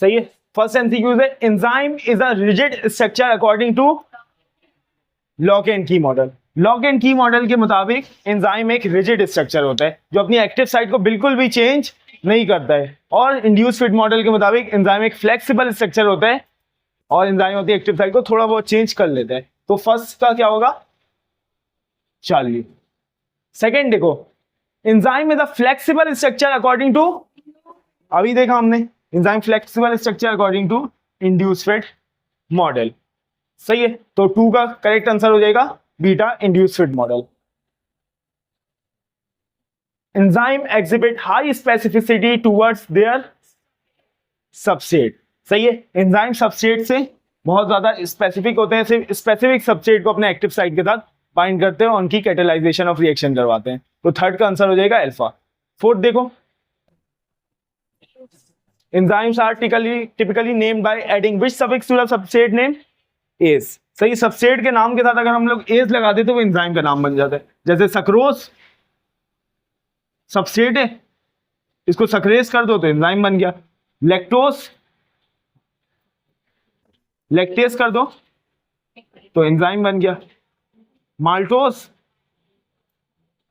सही है। First MCQ है, enzyme is a rigid structure according to lock and key model. Lock and key model के मुताबिक enzyme एक रिजिड स्ट्रक्चर होता है जो अपनी एक्टिव साइट को बिल्कुल भी चेंज नहीं करता है, और इंड्यूस फिट मॉडल के मुताबिक एंजाइम एक फ्लेक्सिबल स्ट्रक्चर होता है और एंजाइम अपनी एक्टिव साइट को थोड़ा बहुत चेंज कर लेता है। तो फर्स्ट का क्या होगा, चार्ली। सेकेंड देखो, enzyme is a flexible structure according to, अभी देखा हमने enzyme flexible structure according to induced fit model. सही है, तो 2 का करेक्ट आंसर हो जाएगा beta induced fit model. Enzyme exhibit high specificity towards their substrate. सही है, एंजाइम सबस्ट्रेट से बहुत ज्यादा स्पेसिफिक होते हैं, सिर्फ स्पेसिफिक सबस्ट्रेट को अपने एक्टिव साइट के साथ बाइंड करते हैं और उनकी कैटेलाइजेशन ऑफ रिएक्शन करवाते हैं। तो थर्ड का आंसर हो जाएगा अल्फा। फोर्थ देखो, enzymes are typically named by adding which suffix to the substrate name? Ase। सही, सबस्ट्रेट के नाम के साथ अगर हम लोग एज लगा देते तो वो एंजाइम का नाम बन जाता है। जैसे सक्रोज सबस्ट्रेट है, इसको सक्रेज कर दो तो एंजाइम बन गया। लैक्टोज लैक्टेज कर दो तो एंजाइम बन गया। माल्टोज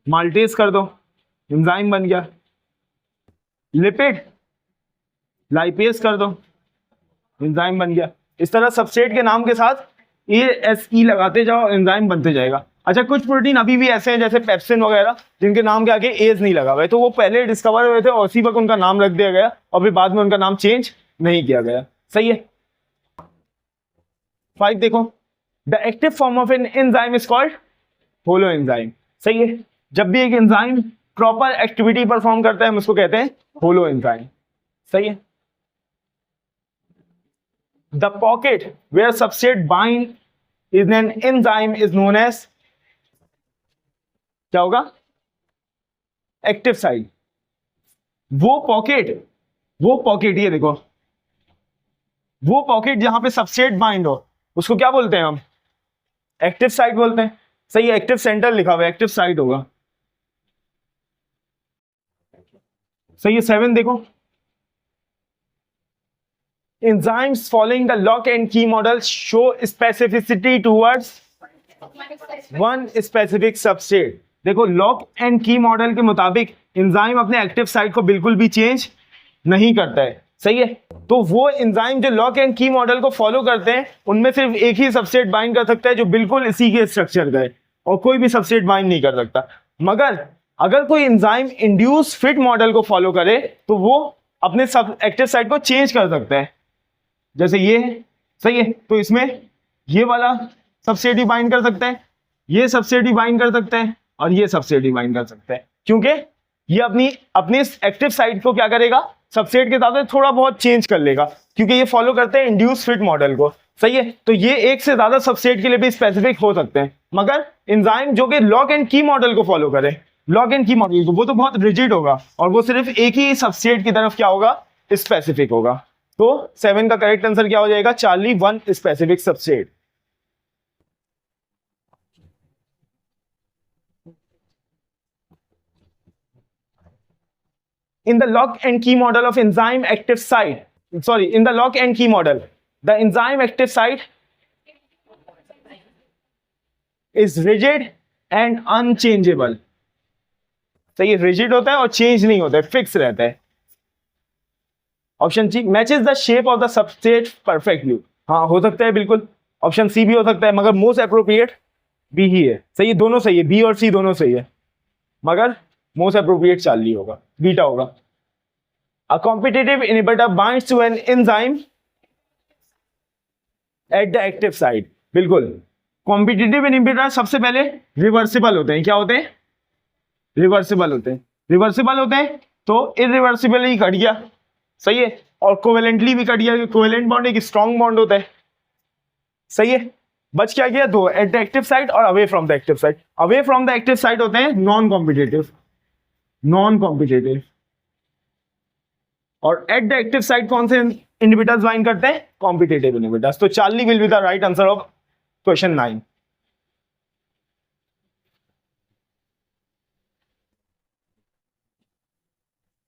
माल्टेज कर दो, एंजाइम बन गया। लिपिड लाइपेज कर दो, एंजाइम बन गया। इस तरह सबस्ट्रेट के नाम के साथ ASE लगाते जाओ, एंजाइम बनते जाएगा। अच्छा, कुछ प्रोटीन अभी भी ऐसे हैं जैसे पेप्सिन वगैरह जिनके नाम के आगे एज नहीं लगा हुआ है, तो वो पहले डिस्कवर हुए थे और उसी वक्त उनका नाम रख दिया गया और फिर बाद में उनका नाम चेंज नहीं किया गया। सही है। 5 देखो, the active form of an enzyme is called holo enzyme. सही है, जब भी एक एंजाइम प्रॉपर एक्टिविटी परफॉर्म करता है हम उसको कहते हैं होलो एंजाइम। सही है। The pocket where substrate bind is an enzyme is known as, क्या होगा, एक्टिव साइट। वो पॉकेट ये देखो, वो पॉकेट जहां पे सबस्ट्रेट बाइंड हो उसको क्या बोलते हैं हम, एक्टिव साइट बोलते हैं। सही है, एक्टिव सेंटर लिखा हुआ है, एक्टिव साइट होगा। सही है। 7 देखो, enzymes following the lock and key model show specificity towards one specific substrate। देखो, लॉक एंड की मॉडल के मुताबिक एंजाइम अपने एक्टिव साइट को बिल्कुल भी चेंज नहीं करता है। सही है, तो वो एंजाइम जो लॉक एंड की मॉडल को फॉलो करते हैं उनमें सिर्फ एक ही सबस्ट्रेट बाइंड कर सकता है जो बिल्कुल इसी के स्ट्रक्चर का है, और कोई भी सबस्ट्रेट बाइंड नहीं कर सकता। मगर अगर कोई एंजाइम इंड्यूस फिट मॉडल को फॉलो करे तो वो अपने सब एक्टिव साइट को चेंज कर सकता है, जैसे ये। सही है, तो इसमें ये वाला सबस्ट्रेट ही बाइंड कर सकता है, ये सबस्ट्रेट ही बाइंड कर सकता है और ये सबस्ट्रेट ही बाइंड कर सकता है, क्योंकि ये अपनी एक्टिव साइट को क्या करेगा, सबस्ट्रेट के साथ थोड़ा बहुत चेंज कर लेगा, क्योंकि ये फॉलो करते हैं इंड्यूस फिट मॉडल को। सही है, तो ये एक से ज्यादा सबस्ट्रेट के लिए भी स्पेसिफिक हो सकते हैं। मगर एंजाइम जो कि लॉक एंड की मॉडल को फॉलो करे, लॉक एंड की मॉडल को, वो तो बहुत रिजिड होगा और वो सिर्फ एक ही सबस्ट्रेट की तरफ क्या होगा, स्पेसिफिक होगा। तो 7 का करेक्ट आंसर क्या हो जाएगा, Charlie 1 specific substrate. In the lock and key model of enzyme active site, in the lock and key model, the enzyme active site is rigid and unchangeable। सही, रिजिड होता है और चेंज नहीं होता है, फिक्स रहता है। Option C, matches the shape of the substrate perfectly. हाँ, हो सकता है बिल्कुल। ऑप्शन सी भी हो सकता है, मगर मोस्ट अप्रोप्रिएट बी ही है। सही, दोनों सही है, बी और सी दोनों सही है, मगर मोस्ट अप्रोप्रिएट चार्ली होगा, बीटा होगा। A competitive inhibitor binds to an enzyme at the active site. बिल्कुल, कॉम्पिटिटिव इनहिबिटर सबसे पहले रिवर्सिबल होते हैं। क्या होते हैं, रिवर्सिबल होते हैं। रिवर्सिबल होते हैं तो इरिवर्सिबली कट गया। सही है, और कोवेलेंटली भी कट गया। कोवेलेंट बॉन्ड एक स्ट्रॉन्ग बॉन्ड होता है। सही है, बच क्या गया, दो, एट द एक्टिव साइट और away from the active site. Away from the active site होते हैं नॉन कॉम्पिटिटिव, और एट द एक्टिव साइट कौन से इनहिबिटर्स बाइंड करते हैं, कॉम्पिटिटिव इनहिबिटर्स। तो Charlie will be the right answer of question 9।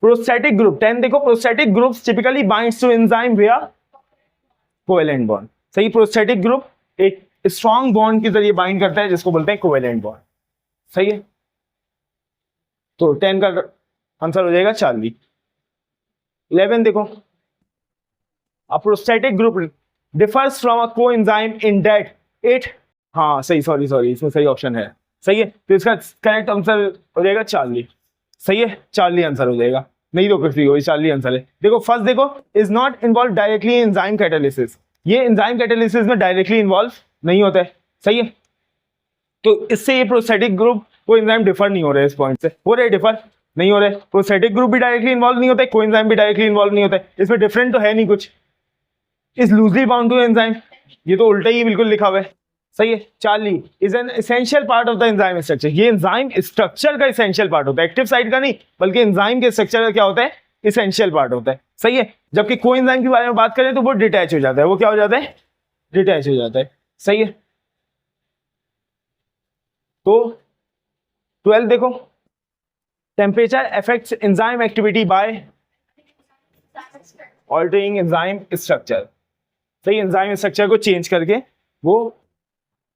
Prosthetic group 10 देखो, prosthetic groups typically binds to enzyme विया कोवेलेंट बॉन्ड। सही, प्रोस्थेटिक ग्रुप एक स्ट्रॉन्ग बॉन्ड के जरिए बाइंड करता है जिसको बोलते हैं कोवेलेंट बॉन्ड। सही है, तो 10 का आंसर हो जाएगा चार्ली। 11 देखो, a prosthetic group differs from a coenzyme in that it, हाँ सही, सॉरी इसमें सही ऑप्शन है। सही है, तो इसका करेक्ट आंसर हो जाएगा चार्ली। सही है, चार्ली आंसर हो जाएगा, नहीं तो फिर होगी, चार्ली आंसर है। देखो फर्स्ट देखो, is not involve directly in enzyme catalysis, ये एंजाइम कैटालिसिस में डायरेक्टली इन्वॉल्व नहीं होता है। सही है, तो इससे ये प्रोस्थेटिक ग्रुप को एंजाइम डिफर नहीं हो रहे, इस पॉइंट से हो रहे डिफर नहीं हो रहे। प्रोस्थेटिक ग्रुप भी डायरेक्टली इन्वॉल्व नहीं होता है, को एंजाइम भी डायरेक्टली इन्वॉल्व नहीं होता है, इसमें डिफरेंट तो है नहीं कुछ। Is loosely bound to enzyme, ये तो उल्टा ही बिल्कुल लिखा हुआ है। सही है, Charlie is an essential part of the enzyme structure, ये एंजाइम स्ट्रक्चर का एसेंशियल पार्ट होता है, एक्टिव साइट का नहीं बल्कि एंजाइम के स्ट्रक्चर का क्या होता है, एसेंशियल पार्ट होता है। सही है, जबकि कोएंजाइम के बारे में बात करें तो वो डिटैच हो जाता है, वो क्या हो जाता है, डिटैच हो जाता है। सही है, तो 12 देखो, temperature affects enzyme activity by altering enzyme structure. सही, एंजाइम स्ट्रक्चर को चेंज करके वो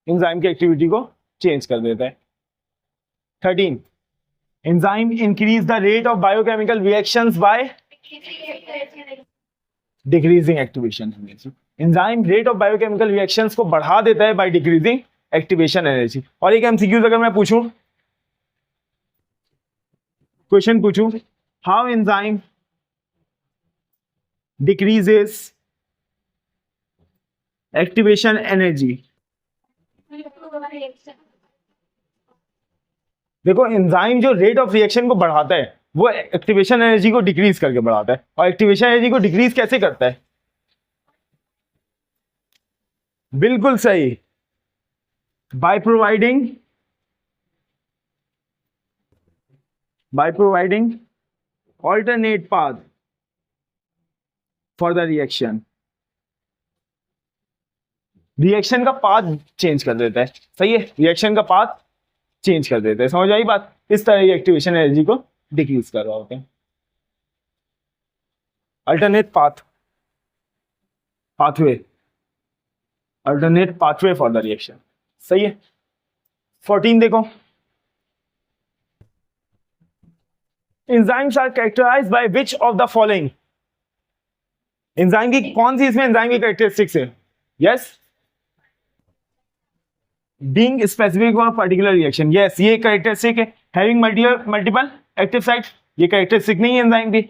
एंजाइम की एक्टिविटी को चेंज कर देता है। 13 enzyme increase the rate of biochemical reactions by decreasing activation energy, enzyme rate of biochemical reactions को बढ़ा देता है बाय डिक्रीजिंग एक्टिवेशन एनर्जी। और एक एमसीक्यूज अगर मैं पूछूं, क्वेश्चन पूछूं, how enzyme decreases activation energy. देखो एंजाइम जो रेट ऑफ रिएक्शन को बढ़ाता है वो एक्टिवेशन एनर्जी को डिक्रीज करके बढ़ाता है, और एक्टिवेशन एनर्जी को डिक्रीज कैसे करता है, बिल्कुल सही, by providing alternate path for the reaction, reaction का पाथ चेंज कर देता है। सही है, रिएक्शन का पाथ चेंज कर देते हैं, समझ आई बात, इस तरह की एक्टिवेशन एनर्जी को डिक्रीज कर रहा होते हैं। Alternate pathway alternate pathway for the reaction. सही है, 14 देखो, enzymes are characterized by which of the following, enzyme की कौन सी इसमें एंजाइम की कैरेक्टरिस्टिक्स है, yes, being specific for particular reaction, yes ये कैरेक्टरिस्टिक है। हैविंग मल्टीपल एक्टिव साइट्स, ये कैरेक्टरिस्टिक नहीं है एंजाइम की।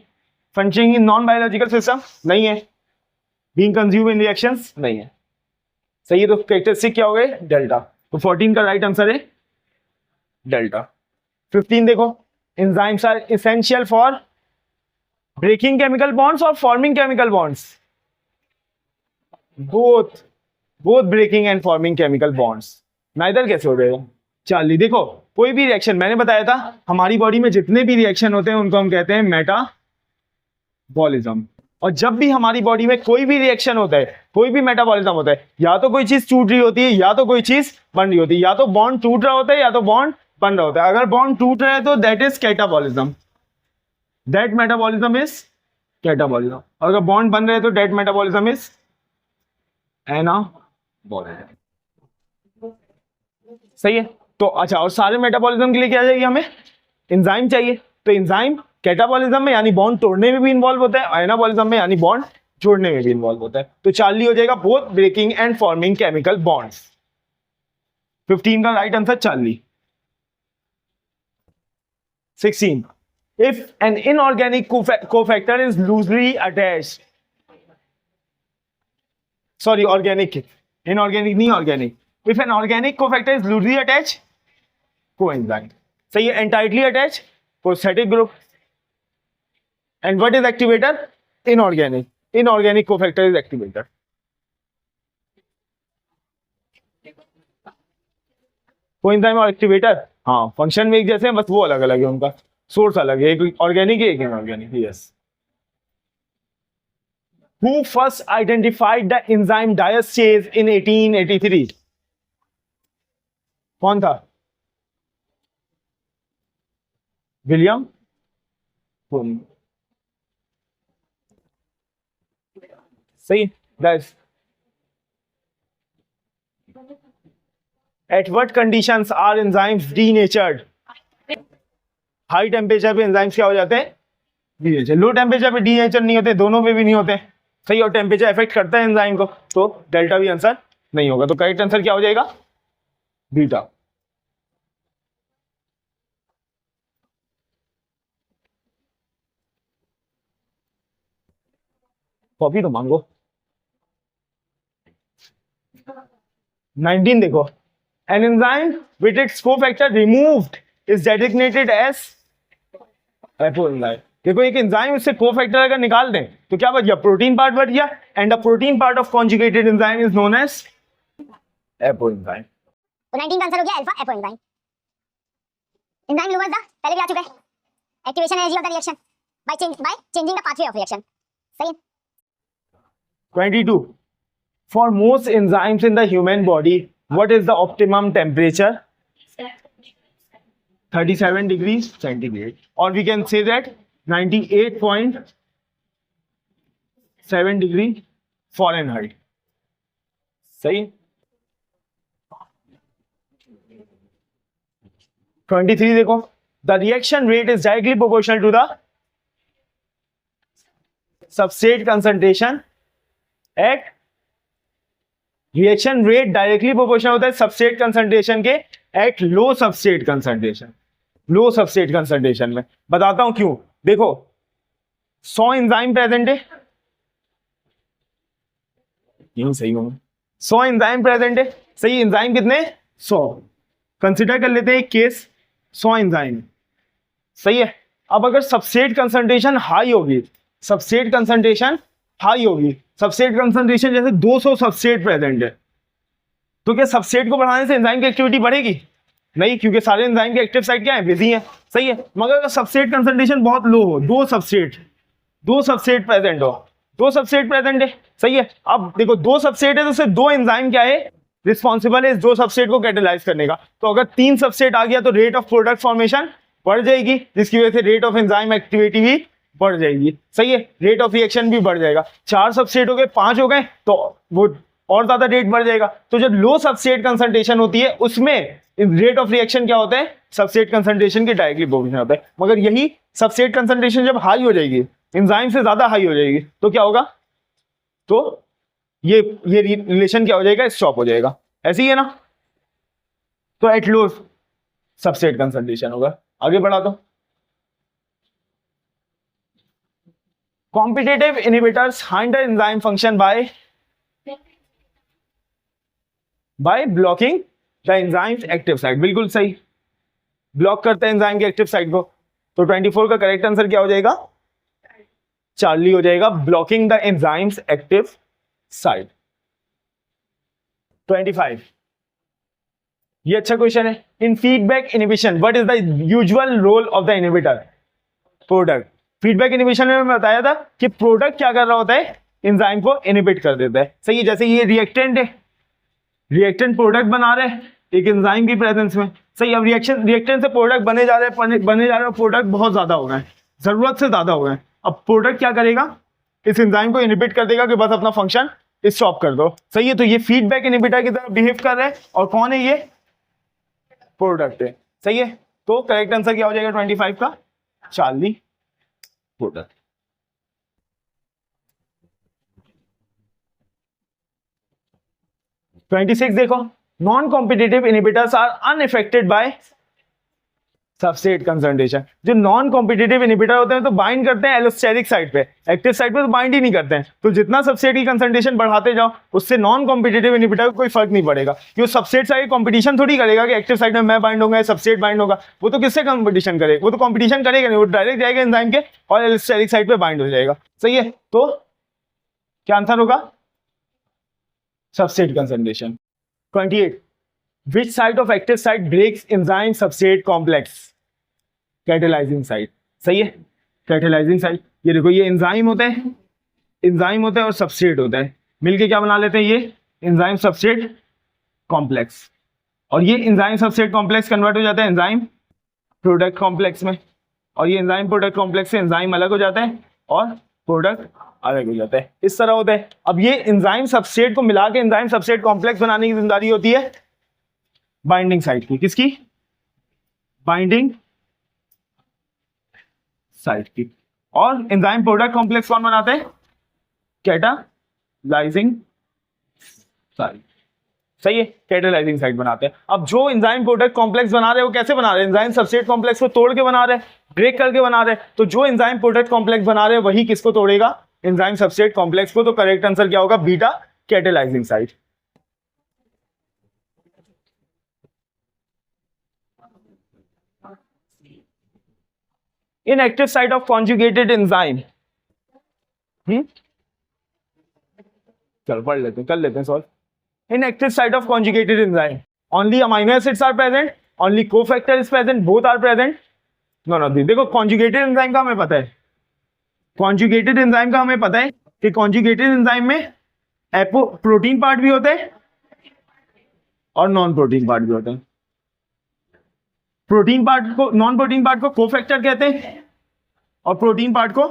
Functioning in non biological system, नहीं है। बीइंग कंज्यूम इन रिएक्शंस, नहीं है। सही है, तो कैरेक्टरिस्टिक क्या हो गए, डेल्टा, तो 14 का राइट आंसर है डेल्टा। 15 देखो, enzymes are essential for breaking chemical bonds और forming chemical bonds, both breaking and forming chemical bonds, neither कैसे हो जाएगा, चार्ली। देखो कोई भी रिएक्शन, मैंने बताया था हमारी बॉडी में जितने भी रिएक्शन होते हैं उनको हम कहते हैं मेटाबॉलिज्म, और जब भी हमारी बॉडी में कोई भी रिएक्शन होता है, कोई भी मेटाबॉलिज्म होता है, या तो कोई चीज टूट रही होती है या तो कोई चीज बन रही होती है, या तो बॉन्ड टूट रहा होता है या तो बॉन्ड बन रहा होता है। अगर बॉन्ड टूट रहा है तो that is catabolism, that metabolism is catabolism, और अगर बॉन्ड बन रहे हैं तो दैट मेटाबॉलिज्म इज एनाबॉलिज्म। सही है, तो अच्छा, और सारे मेटाबॉलिज्म के लिए क्या चाहिए हमें, एंजाइम चाहिए, तो एंजाइम कैटाबॉलिज्म में यानी बॉन्ड तोड़ने में भी इन्वॉल्व होता है, एनाबॉलिज्म में यानी बॉन्ड जोड़ने में भी इन्वॉल्व होता है, तो चार्ली हो जाएगा both breaking and forming chemical bonds. 15 का right answer Charlie. 16 if an inorganic cofactor is loosely attached, sorry organic, inorganic नहीं organic, if an organic cofactor is loosely attached, coenzyme, सही है, and tightly attached, prosthetic group, and what is activator, inorganic cofactor is activator। coenzyme और activator हाँ function में एक जैसे हैं, बस वो अलग अलग है, उनका सोर्स अलग है, एक ऑर्गेनिक है एक इनऑर्गेनिक है। Yes, who first identified the enzyme diastase in 1883, कौन था, विलियम सही. Guys, at what conditions are enzymes denatured? High temperature पे एंजाइम्स क्या हो जाते हैं? डीनेचर. लो टेम्परेचर पे डीनेचर नहीं होते, दोनों पे भी नहीं होते. सही. और टेम्परेचर इफेक्ट करता है एंजाइम को, तो डेल्टा भी आंसर नहीं होगा. तो करेक्ट आंसर क्या हो जाएगा? बीटा. कॉपी तो मांगो. 19 देखो. An enzyme with its cofactor removed is designated as apoenzyme. देखो एक एंजाइम उससे कोफैक्टर अगर निकाल दें तो क्या बच गया? प्रोटीन पार्ट बच गया. And the protein part of conjugated enzyme is known as apoenzyme. तो 19 का आंसर हो गया alpha apoenzyme. Enzyme lowers the पहले भी आ चुका है. Activation energy of the reaction by changing the pathway of reaction. सही है. 22. For most enzymes in the human body, what is the optimum temperature? 37 degrees centigrade, or we can say that 98.7 degree Fahrenheit. सही. 23 देखो. The reaction rate is directly proportional to the substrate concentration at reaction rate directly proportional होता है substrate concentration के at low substrate concentration. Low substrate concentration में बताता हूं क्यों. देखो 100 एंजाइम प्रेजेंट है. यही सही होगा. 100 एंजाइम प्रेजेंट है. सही. एंजाइम कितने? 100. कंसिडर कर लेते हैं एक केस. 100 एंजाइम. सही है. अब अगर सबस्ट्रेट कंसंट्रेशन हाई होगी, सबस्ट्रेट कंसंट्रेशन हाई होगी, सबस्ट्रेट कंसंट्रेशन जैसे 200 सबस्ट्रेट प्रेजेंट है, तो क्या सबस्ट्रेट को बढ़ाने से एंजाइम की एक्टिविटी बढ़ेगी? नहीं, क्योंकि सारे एंजाइम के एक्टिव साइट क्या है? बिजी है. सही है. मगर अगर सबस्ट्रेट कंसंट्रेशन बहुत लो हो, दो सबस्ट्रेट प्रेजेंट हो, 2 सबस्ट्रेट प्रेजेंट है. सही है. अब देखो 2 सबस्ट्रेट है तो सिर्फ 2 एंजाइम क्या है? रिस्पॉन्सिबल है इस 2 सबस्ट्रेट को कैटेलाइज करने का. तो अगर 3 सबस्ट्रेट आ गया तो रेट ऑफ प्रोडक्ट फॉर्मेशन बढ़ जाएगी, जिसकी वजह से रेट ऑफ एंजाइम एक्टिविटी भी बढ़ जाएगी. सही है. रेट ऑफ रिएक्शन भी बढ़ जाएगा. 4 सबस्ट्रेट हो गए, 5 हो गए, तो वो और ज्यादा रेट बढ़ जाएगा. तो जब लो सबस्ट्रेट कंसंट्रेशन होती है उसमें रेट ऑफ रिएक्शन क्या होता है? सबस्ट्रेट कंसंट्रेशन के डायरेक्टली प्रोपोर्शनल होता है. मगर यही सबस्ट्रेट कंसंट्रेशन जब हाई हो जाएगी, एंजाइम से ज्यादा हाई हो जाएगी, तो क्या होगा? तो ये रिलेशन क्या हो जाएगा? स्टॉप हो जाएगा. ऐसे ही है ना. तो एट लो सबस्ट्रेट कंसंट्रेशन होगा. आगे बढ़ा दो. Competitive inhibitors hinder enzyme function by blocking the enzyme's active site. बिल्कुल सही. ब्लॉक करते हैं एंजाइम के एक्टिव साइट को. तो 24 का करेक्ट आंसर क्या हो जाएगा? चार्ली हो जाएगा. Blocking the enzymes active site. 25. ये अच्छा क्वेश्चन है. In feedback inhibition what is the usual role of the inhibitor? Product. Feedback inhibition में बताया था कि प्रोडक्ट क्या कर रहा होता है? एंजाइम को इनहिबिट कर देता है. सही है. जैसे ये रिएक्टेंट है, रिएक्टेंट प्रोडक्ट बना रहे हैं एक एंजाइम की प्रेजेंस में. सही. अब रिएक्टेंट से प्रोडक्ट बने जा रहे हैं, प्रोडक्ट बहुत ज्यादा हो गए, जरूरत से ज्यादा हो गए. अब प्रोडक्ट क्या करेगा? इस एंजाइम को इनहिबिट कर देगा कि बस अपना फंक्शन स्टॉप कर दो. सही है. तो ये फीडबैक इनहिबिटर की तरह बिहेव कर रहे हैं. और कौन है ये? प्रोडक्ट है. सही है. तो करेक्ट आंसर क्या हो जाएगा 25 का? Charlie product. देखो. Non competitive inhibitors are unaffected by substrate concentration. जो नॉन कॉम्पिटिटिव इनहिबिटर होते हैं तो बाइंड करते हैं एलोस्टेरिक साइड पे, एक्टिव साइड पे तो बाइंड ही नहीं करते हैं. तो जितना सबस्ट्रेट की कंसंट्रेशन बढ़ाते जाओ उससे नॉन कॉम्पिटिटिव इनहिबिटर को कोई फर्क नहीं पड़ेगा. क्योंकि सबस्ट्रेट साइड कंपटीशन थोड़ी करेगा कि एक्टिव साइड में मैं बाइंड होगा, सबस्ट्रेट बाइंड होगा. वो तो किससे कंपटीशन करेगा? वो तो कंपटीशन करेगा नहीं, वो डायरेक्ट जाएगा एंजाइम के और एलोस्टेरिक साइड पे बाइंड हो जाएगा. सही है. तो क्या आंसर होगा? Substrate concentration. 28. Which site of active site breaks enzyme substrate complex? Catalysing site. सही है. Catalysing site. ये देखो ये एंजाइम होता है, और सबस्ट्रेट होता है, मिलके क्या बना लेते हैं? ये एंजाइम सबस्ट्रेट कॉम्प्लेक्स. और ये एंजाइम सबस्ट्रेट कॉम्प्लेक्स कन्वर्ट हो जाता है एंजाइम प्रोडक्ट कॉम्प्लेक्स में. और ये एंजाइम प्रोडक्ट कॉम्प्लेक्स से एंजाइम अलग हो जाता है और प्रोडक्ट अलग हो जाता है, इस तरह होता है। अब ये एंजाइम सबस्ट्रेट को मिला के एंजाइम सबस्ट्रेट कॉम्प्लेक्स बनाने की जिम्मेदारी होती है बाइंडिंग साइट की। किसकी? बाइंडिंग साइट की। और एंजाइम प्रोडक्ट कॉम्प्लेक्स कौन बनाते हैं? कैटालाइजिंग साइट। सही है, कैटालाइजिंग साइट बनाते हैं। अब जो एंजाइम प्रोडक्ट कॉम्प्लेक्स बना रहे हैं वो कैसे बना रहे हैं? एंजाइम सबस्ट्रेट कॉम्प्लेक्स को तोड़ के बना रहे हैं, ब्रेक करके बना रहे हैं। तो जो एंजाइम प्रोडक्ट कॉम्प्लेक्स बना रहे हैं वही किसको तोड़ेगा? एंजाइम सबस्ट्रेट कॉम्प्लेक्स को। तो करेक्ट आंसर क्या होगा? Beta catalysing site. Inactive site of conjugated enzyme. चलो पढ़ लेते हैं, कर लेते हैं solve. Inactive site of conjugated enzyme. Only amino acids are present. Only cofactor is present. Both are present. No, no. देखो conjugated enzyme का हमें पता है। Conjugated enzyme का हमें पता है कि conjugated enzyme में प्रोटीन पार्ट भी होता है और नॉन प्रोटीन पार्ट भी होता है। प्रोटीन पार्ट को, नॉन प्रोटीन पार्ट को कोफैक्टर कहते हैं और प्रोटीन पार्ट को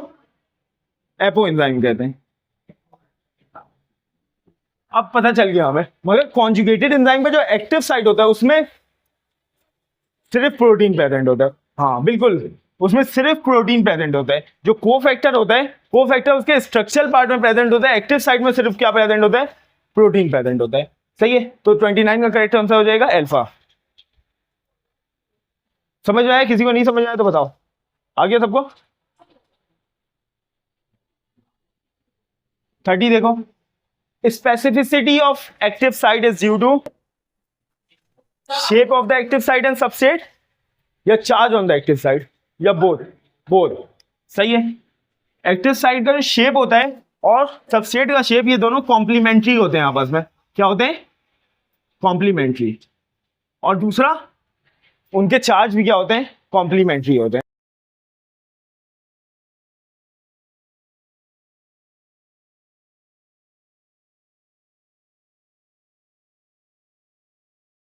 एपो एंजाइम कहते हैं। अब पता चल गया हमें। मगर कॉन्जुगेटेड एंजाइम का जो एक्टिव साइट होता है उसमें सिर्फ प्रोटीन प्रेजेंट होता है। हाँ बिल्कुल, उसमें सिर्फ प्रोटीन प्रेजेंट होता है। जो कोफैक्टर होता है, कोफैक्टर उसके स्ट्रक्चरल पार्ट में प्रेजेंट होता है। एक्टिव साइट में सिर्फ क्या प्रेजेंट होता है? प्रोटीन प्रेजेंट होता है। सही है, तो 29 का करेक्ट आंसर हो जाएगा अल्फा। समझ में आया? किसी को नहीं समझ में आया तो बताओ। आ गया सबको? 30 देखो, specificity of active site is due to shape of the active site and substrate, या charge on the active site, या बोथ? बोथ। सही है, एक्टिव साइट का जो शेप होता है और सबस्ट्रेट का शेप, ये दोनों कॉम्प्लीमेंट्री होते हैं आपस में। क्या होते हैं? कॉम्प्लीमेंट्री। और दूसरा, उनके चार्ज भी क्या होते हैं? कॉम्प्लीमेंट्री होते हैं।